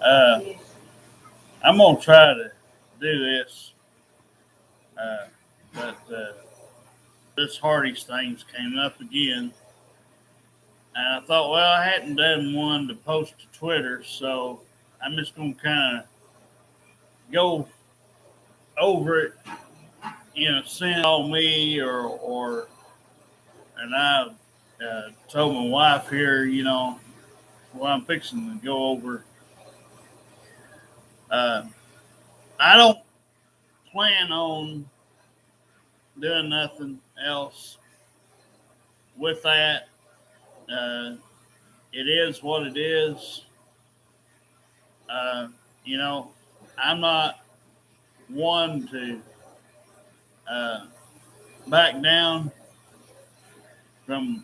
Uh, I'm gonna try to do this, uh, but this Hardees things came up again, and I thought, well, I hadn't done one to post to Twitter, so I'm just gonna kind of go over it in a sense on me, and I told my wife here, what I'm fixing to go over. Uh, I don't plan on doing nothing else with that. Uh, it is what it is. Uh, you know, I'm not one to uh, back down from,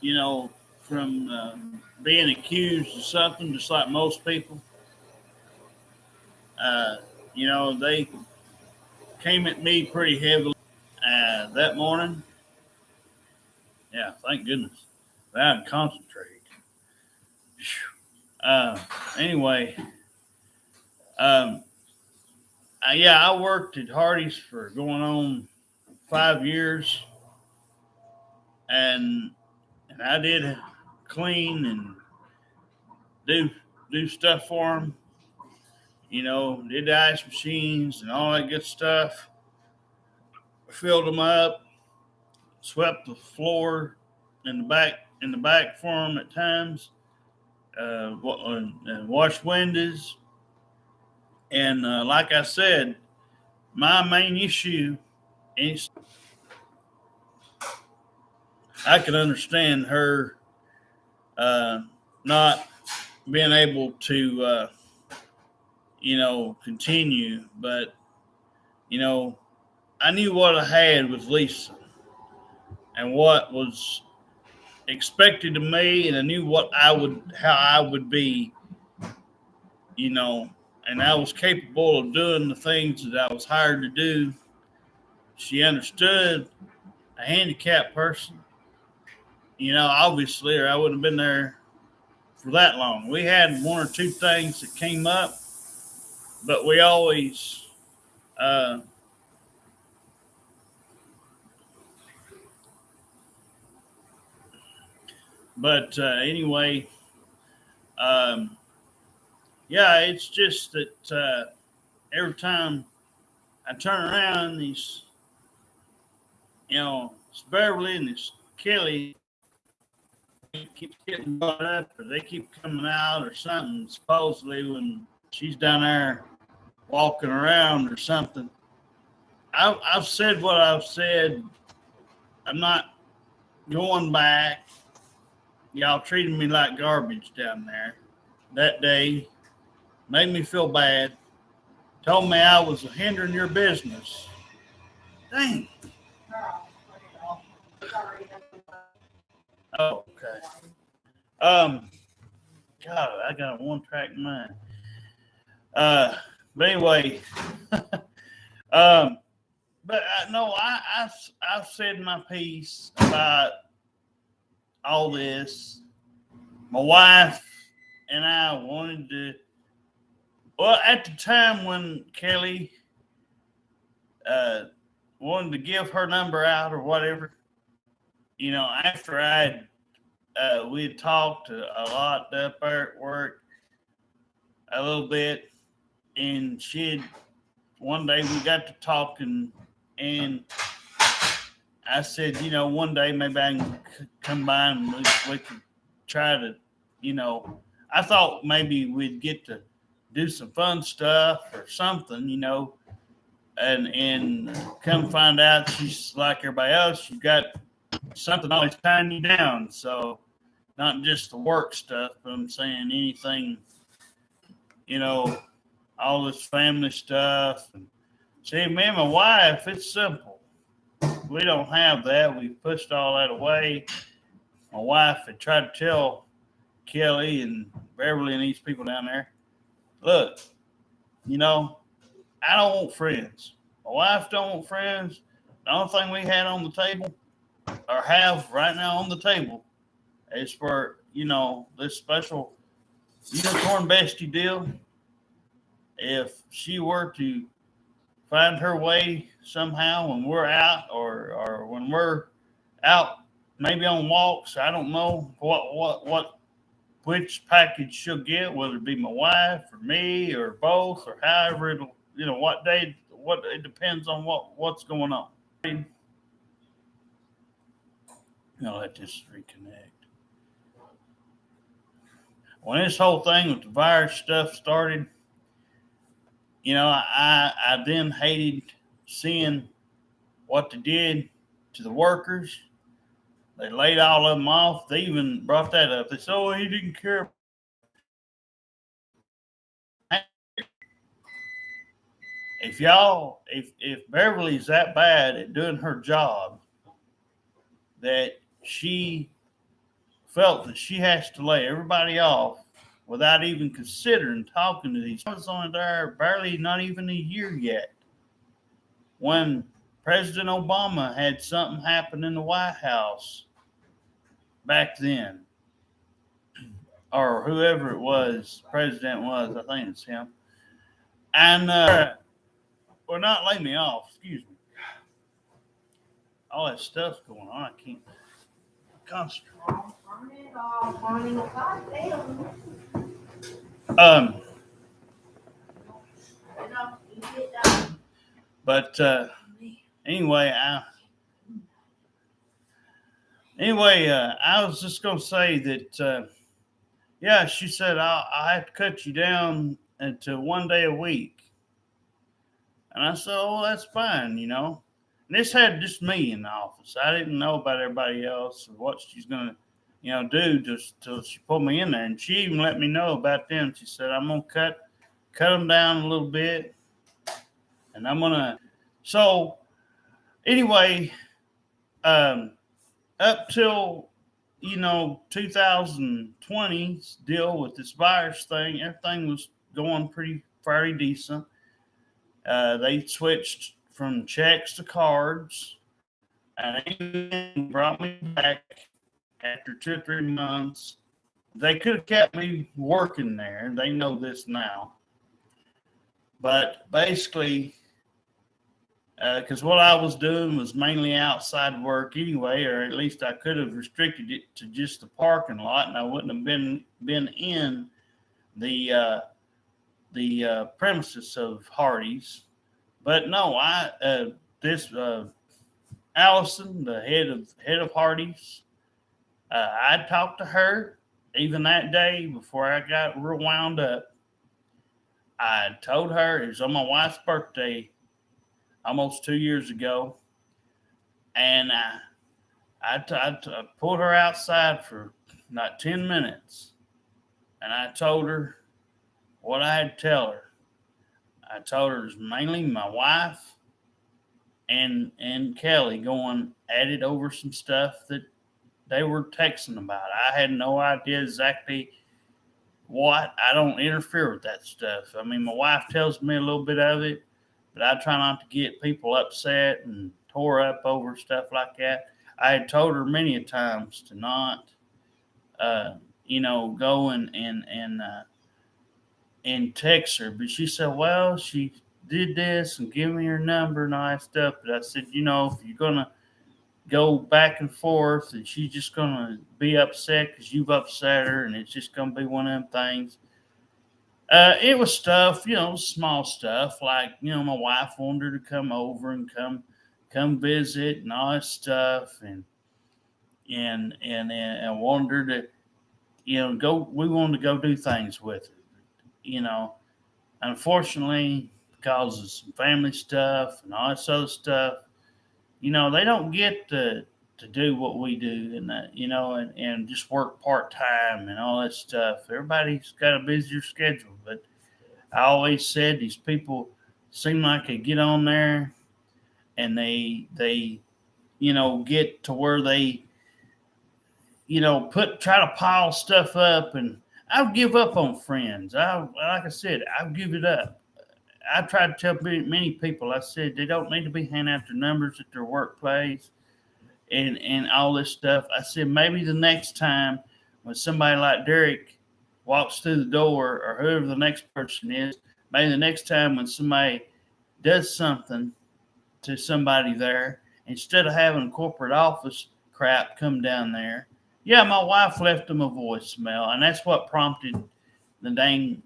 you know, from being accused of something, just like most people. Uh, they came at me pretty heavily that morning. Yeah, thank goodness. I had to concentrate. Uh, anyway, um, I worked at Hardee's for going on 5 years, and I did clean and do stuff for them. Did the ice machines and all that good stuff. Filled them up, swept the floor in the back for them at times, and washed windows. And like I said, my main issue is I can understand her not being able to, continue, but I knew what I had with Lisa and what was expected of me, and I knew how I would be, and I was capable of doing the things that I was hired to do. She understood a handicapped person, obviously, or I wouldn't have been there for that long. We had one or two things that came up, but we always, uh, anyway, um, yeah, it's just that every time I turn around, it's Beverly and it's Kelly keeps getting brought up, or they keep coming out, or something. Supposedly, when she's down there walking around or something, I've said what I've said. I'm not going back. Y'all treated me like garbage down there that day. Made me feel bad. Told me I was hindering your business. Dang. Oh, okay. God, I got a one-track mind. But anyway, but no, I've said my piece about all this. My wife and I wanted to. Well, at the time when Kelly wanted to give her number out or whatever, after we had talked a lot up there at work a little bit, and one day we got to talking, and I said, one day maybe I can come by and we could try to, I thought maybe we'd get to do some fun stuff or something, and come find out she's like everybody else. She's got something always tying you down. So not just the work stuff, but I'm saying anything, all this family stuff. And see, me and my wife, it's simple. We don't have that. We pushed all that away. My wife had tried to tell Kelly and Beverly and these people down there, look, I don't want friends. My wife don't want friends. The only thing we had on the table, or have right now on the table, is for, this special unicorn bestie deal. if she were to find her way somehow when we're out, or when we're out maybe on walks, I don't know what which package she'll get, whether it be my wife or me or both, or however it'll, what day, what, it depends on what's going on. Let this reconnect. When this whole thing with the virus stuff started, I then hated seeing what they did to the workers. They laid all of them off. They even brought that up. They said, "Oh, he didn't care." If Beverly's that bad at doing her job, that she felt that she has to lay everybody off without even considering talking to these. I was only there barely not even a year yet when President Obama had something happen in the White House back then, or whoever it was, president was, I think it's him. And, well, not lay me off, excuse me. All that stuff's going on, I can't concentrate. But anyway, I was just gonna say that yeah, she said I have to cut you down to 1 day a week, and I said, oh, that's fine, And this had just me in the office. I didn't know about everybody else or what she's gonna do just till she put me in there, and she even let me know about them. She said, I'm gonna cut them down a little bit, and I'm gonna. So anyway, up till 2020's deal with this virus thing, everything was going pretty fairly decent. They switched from checks to cards, and they brought me back after 2 or 3 months. They could have kept me working there. They know this now. But basically, because what I was doing was mainly outside work anyway, or at least I could have restricted it to just the parking lot, and I wouldn't have been in the premises of Hardees. But no, Allison, the head of Hardees, I talked to her even that day before I got real wound up. I told her it was on my wife's birthday almost 2 years ago, and I pulled her outside for not 10 minutes, and I told her what I had to tell her. I told her it was mainly my wife and Kelly going at it over some stuff that they were texting about. I had no idea exactly what. I don't interfere with that stuff. I mean, my wife tells me a little bit of it, but I try not to get people upset and tore up over stuff like that. I had told her many a times to not, go and text her, but she said, well, she did this and give me her number and all that stuff. But I said, if you're gonna go back and forth, and she's just gonna be upset because you've upset her, and it's just gonna be one of them things. It was stuff, small stuff, like, my wife wanted her to come over and come visit and all that stuff, and wanted her to, go. We wanted to go do things with her, Unfortunately, because of some family stuff and all this other stuff, they don't get to do what we do, and that, and just work part time and all that stuff. Everybody's got a busier schedule, but I always said these people seem like they get on there and they get to where they try to pile stuff up, and I'll give up on friends. Like I said, I'll give it up. I tried to tell many people, I said they don't need to be handing out their numbers at their workplace and all this stuff. I said maybe the next time when somebody like Derek walks through the door, or whoever the next person is, maybe the next time when somebody does something to somebody there, instead of having corporate office crap come down there, yeah, my wife left them a voicemail, and that's what prompted the dang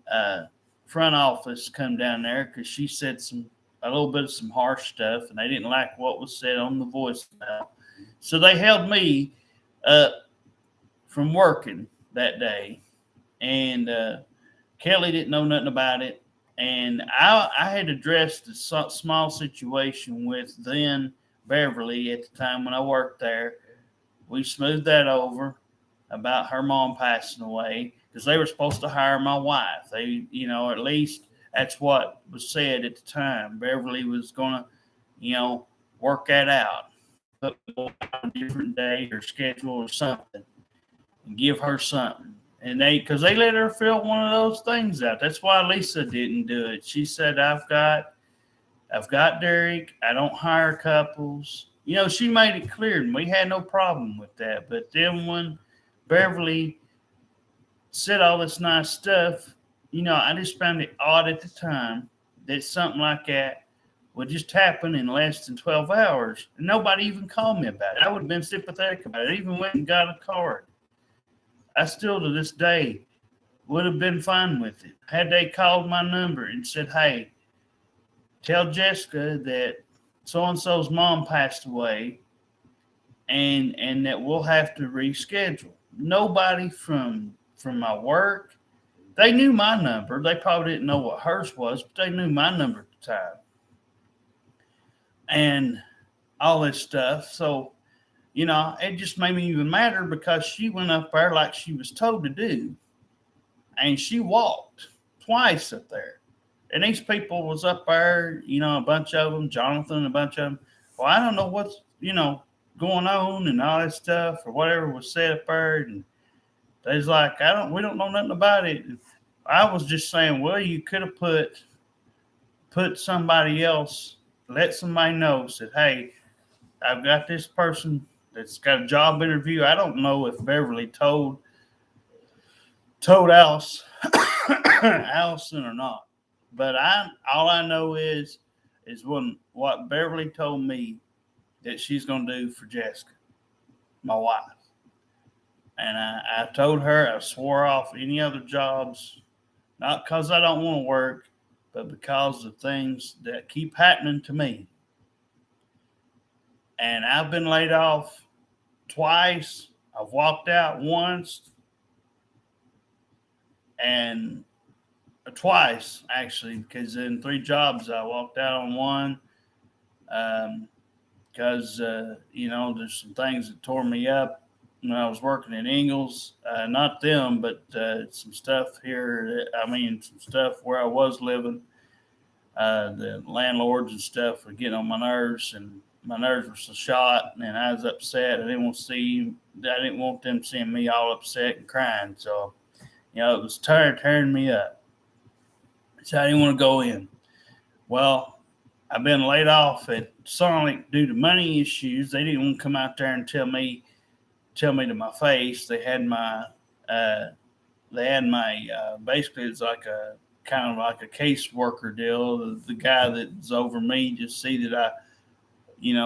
front office come down there because she said a little bit of some harsh stuff, and they didn't like what was said on the voicemail. So they held me up from working that day, and Kelly didn't know nothing about it. And I had addressed the small situation with then Beverly at the time when I worked there. We smoothed that over about her mom passing away because they were supposed to hire my wife. They, at least that's what was said at the time. Beverly was going to, work that out, put me on a different day or schedule or something, and give her something. And because they let her fill one of those things out. That's why Lisa didn't do it. She said, I've got Derek. I don't hire couples. She made it clear, and we had no problem with that. But then when Beverly said all this nice stuff, I just found it odd at the time that something like that would just happen in less than 12 hours. And nobody even called me about it. I would have been sympathetic about it. I even went and got a card. I still, to this day, would have been fine with it. Had they called my number and said, hey, tell Jessica that so-and-so's mom passed away and that we'll have to reschedule. Nobody from my work, they knew my number. They probably didn't know what hers was, but they knew my number at the time. And all this stuff. So, it just made me even madder because she went up there like she was told to do. And she walked twice up there. And these people was up there, a bunch of them, Jonathan, a bunch of them. Well, I don't know what's, going on and all that stuff or whatever was said up there. And they was like, we don't know nothing about it. And I was just saying, well, you could have put somebody else, let somebody know, said, hey, I've got this person that's got a job interview. I don't know if Beverly told Allison or not. But all I know is what Beverly told me that she's going to do for Jessica, my wife. And I told her I swore off any other jobs, not because I don't want to work, but because of things that keep happening to me. And I've been laid off twice. I've walked out once. And twice, actually, because in 3 jobs I walked out on one because, there's some things that tore me up when I was working at Ingalls. Not them, but some stuff here. Some stuff where I was living. The landlords and stuff were getting on my nerves, and my nerves were so shot, and I was upset. I didn't want them seeing me all upset and crying. So, it was tearing me up. So I didn't want to go in. Well, I've been laid off at Sonic due to money issues. They didn't want to come out there and tell me to my face. They had my basically it's like a kind of like a caseworker deal. The guy that's over me just see that I,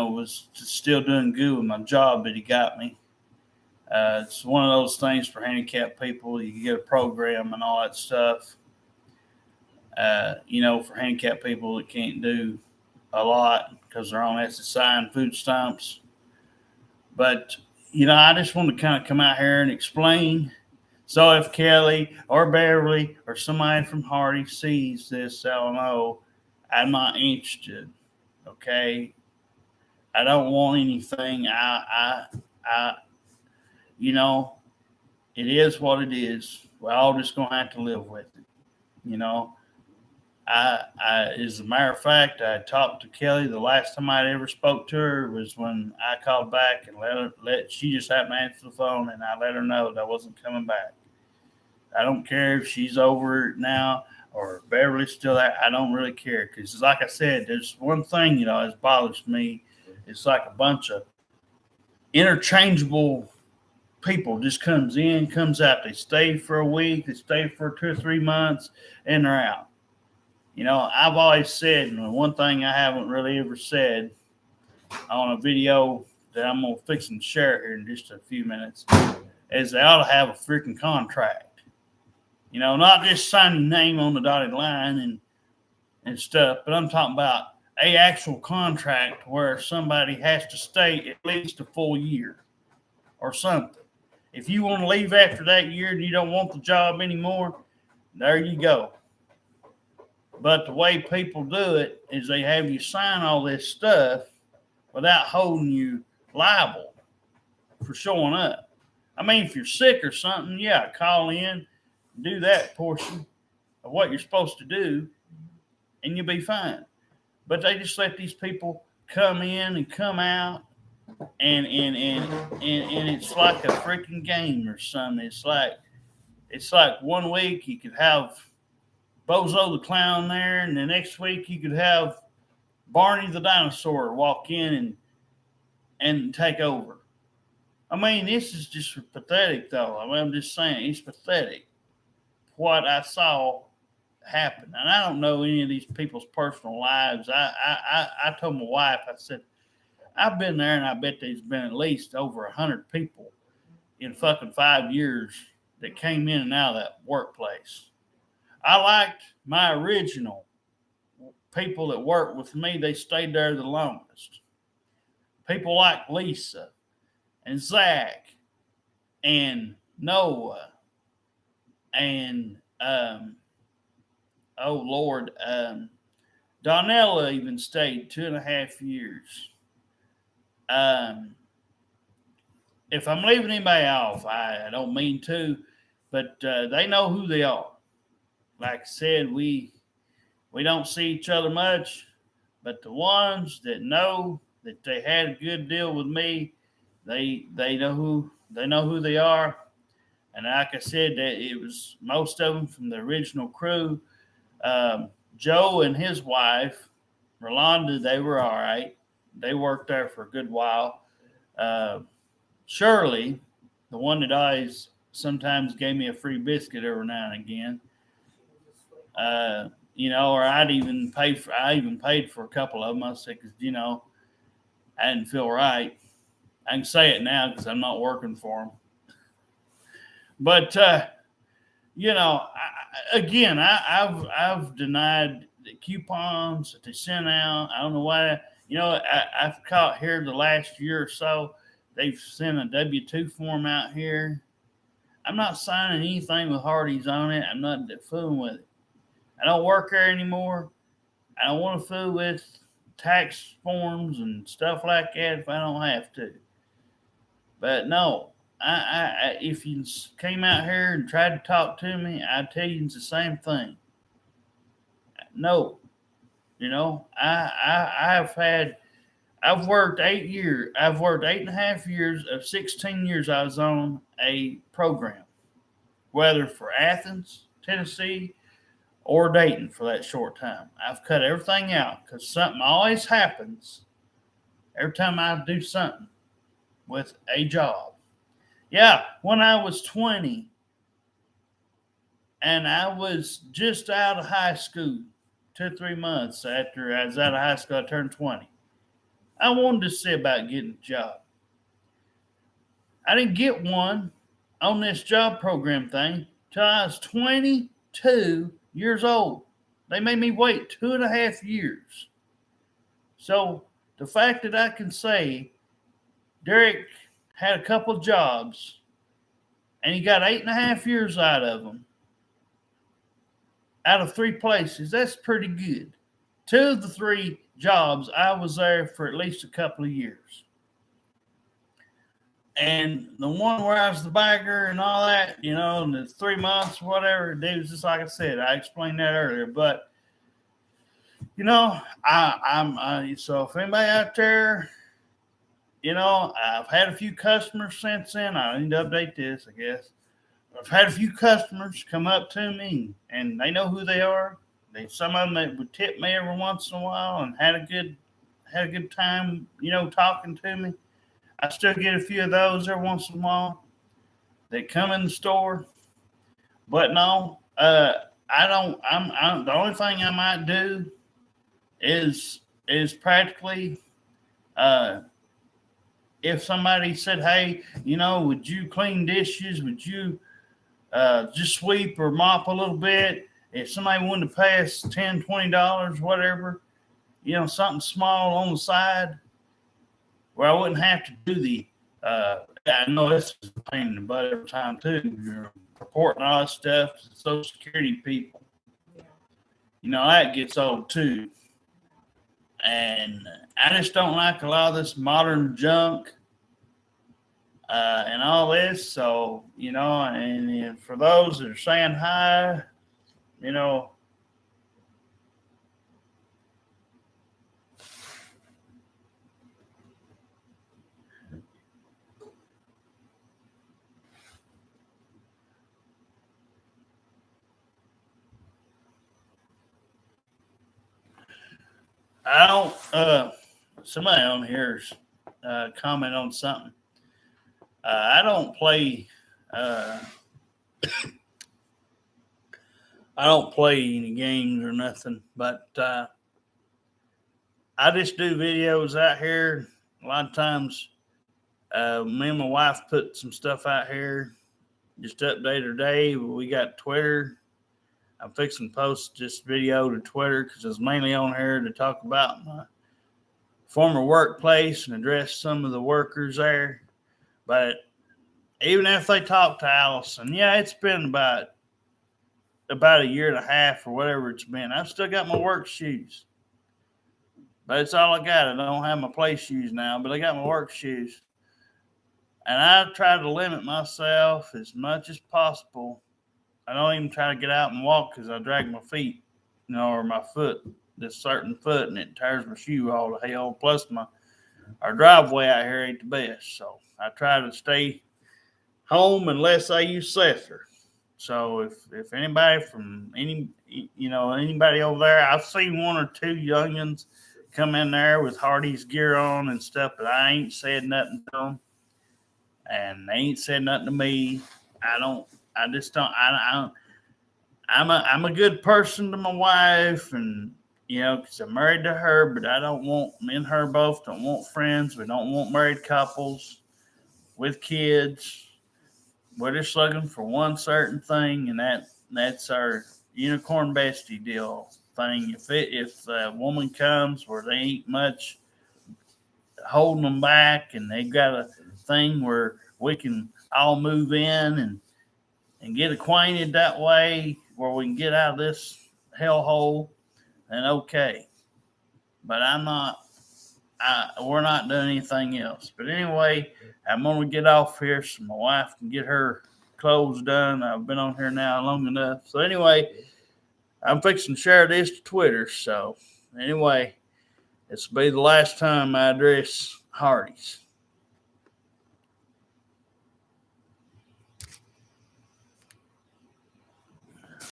was still doing good with my job that he got me. It's one of those things for handicapped people. You get a program and all that stuff. For handicapped people that can't do a lot because they're on SSI and food stamps. But, I just want to kind of come out here and explain. So if Kelly or Beverly or somebody from Hardy sees this, they'll know I'm not interested. Okay. I don't want anything. It is what it is. We're all just going to have to live with it. As a matter of fact, I talked to Kelly. The last time I ever spoke to her was when I called back and she just happened to answer the phone, and I let her know that I wasn't coming back. I don't care if she's over it now or Beverly's still there. I don't really care because, like I said, there's one thing, has bothers me. It's like a bunch of interchangeable people just comes in, comes out. They stay for a week, they stay for 2 or 3 months, and they're out. I've always said, and one thing I haven't really ever said on a video that I'm going to fix and share here in just a few minutes is they ought to have a freaking contract. Not just sign your name on the dotted line and stuff, but I'm talking about a actual contract where somebody has to stay at least a full year or something. If you want to leave after that year and you don't want the job anymore, there you go. But the way people do it is they have you sign all this stuff without holding you liable for showing up. I mean, if you're sick or something, yeah, call in, do that portion of what you're supposed to do, and you'll be fine. But they just let these people come in and come out, and it's like a freaking game or something. It's like 1 week you could have Bozo the Clown there, and the next week you could have Barney the Dinosaur walk in and take over. I mean, this is just pathetic, though. I mean, I'm just saying, it's pathetic what I saw happen. And I don't know any of these people's personal lives. I told my wife, I said, I've been there, and I bet there's been at least over 100 people in fucking 5 years that came in and out of that workplace. I liked my original people that worked with me. They stayed there the longest. People like Lisa and Zach and Noah and Donnella even stayed 2.5 years. If I'm leaving anybody off, I don't mean to, but they know who they are. Like I said, we don't see each other much, but the ones that know that they had a good deal with me, they know who they are. And like I said, that it was most of them from the original crew. Joe and his wife, Rolanda, they were all right. They worked there for a good while. Shirley, the one that always sometimes gave me a free biscuit every now and again, or I even paid for a couple of them. I said, because, I didn't feel right. I can say it now because I'm not working for them. But, I've denied the coupons that they sent out. I don't know why. I've caught here the last year or so, they've sent a W-2 form out here. I'm not signing anything with Hardees on it. I'm not fooling with it. I don't work there anymore. I don't want to fool with tax forms and stuff like that if I don't have to. But no, I if you came out here and tried to talk to me, I'd tell you it's the same thing. No, I've worked 8 years. I've worked 8.5 years of 16 years. I was on a program, whether for Athens, Tennessee, or Dayton for that short time. I've cut everything out because something always happens every time I do something with a job. Yeah, when I was 20 and I was just out of high school, 2 or 3 months after I was out of high school, I turned 20. I wanted to see about getting a job. I didn't get one on this job program thing till I was 22 years old. They made me wait 2.5 years. So the fact that I can say Derek had a couple of jobs and he got 8.5 years out of them, out of 3 places, that's pretty good. 2 of the 3 jobs, I was there for at least a couple of years. And the one where I was the bagger and all that, and the 3 months, whatever, it was just like I said. I explained that earlier. But, so if anybody out there, I've had a few customers since then. I need to update this, I guess. I've had a few customers come up to me, and they know who they are. Some of them that would tip me every once in a while and had a good time, talking to me. I still get a few of those every once in a while. They come in the store. But no, I'm the only thing I might do is practically, uh, if somebody said, hey, would you clean dishes? Would you just sweep or mop a little bit? If somebody wanted to pay us $10, $20, whatever, something small on the side, where I wouldn't have to do I know this is a pain in the butt every time too. You're reporting all that stuff to Social Security people. That gets old too. And I just don't like a lot of this modern junk and all this. So, and for those that are saying hi, you know, I don't, somebody on here's comment on something. I don't play, I don't play any games or nothing, but I just do videos out here. A lot of times, me and my wife put some stuff out here, just update our day. We got Twitter. I'm fixing to post this video to Twitter because it's mainly on here to talk about my former workplace and address some of the workers there. But even if they talk to Allison, yeah, it's been about a year and a half or whatever it's been. I've still got my work shoes. But it's all I got. I don't have my play shoes now, but I got my work shoes. And I try to limit myself as much as possible. I don't even try to get out and walk because I drag my feet, or my foot, this certain foot, and it tears my shoe all to hell. Plus, our driveway out here ain't the best. So I try to stay home unless I use Sethler. So if anybody from anybody over there, I've seen one or two youngins come in there with hardees gear on and stuff, but I ain't said nothing to them, and they ain't said nothing to me. I'm a good person to my wife, and because I'm married to her, but I don't want, me and her both don't want friends. We don't want married couples with kids. We're just looking for one certain thing, and that's our unicorn bestie deal thing. If a woman comes where they ain't much holding them back, and they've got a thing where we can all move in and get acquainted that way, where we can get out of this hellhole, then okay. But we're not doing anything else. But anyway, I'm going to get off here so my wife can get her clothes done. I've been on here now long enough. So anyway, I'm fixing to share this to Twitter. So anyway, this will be the last time I address Hardees.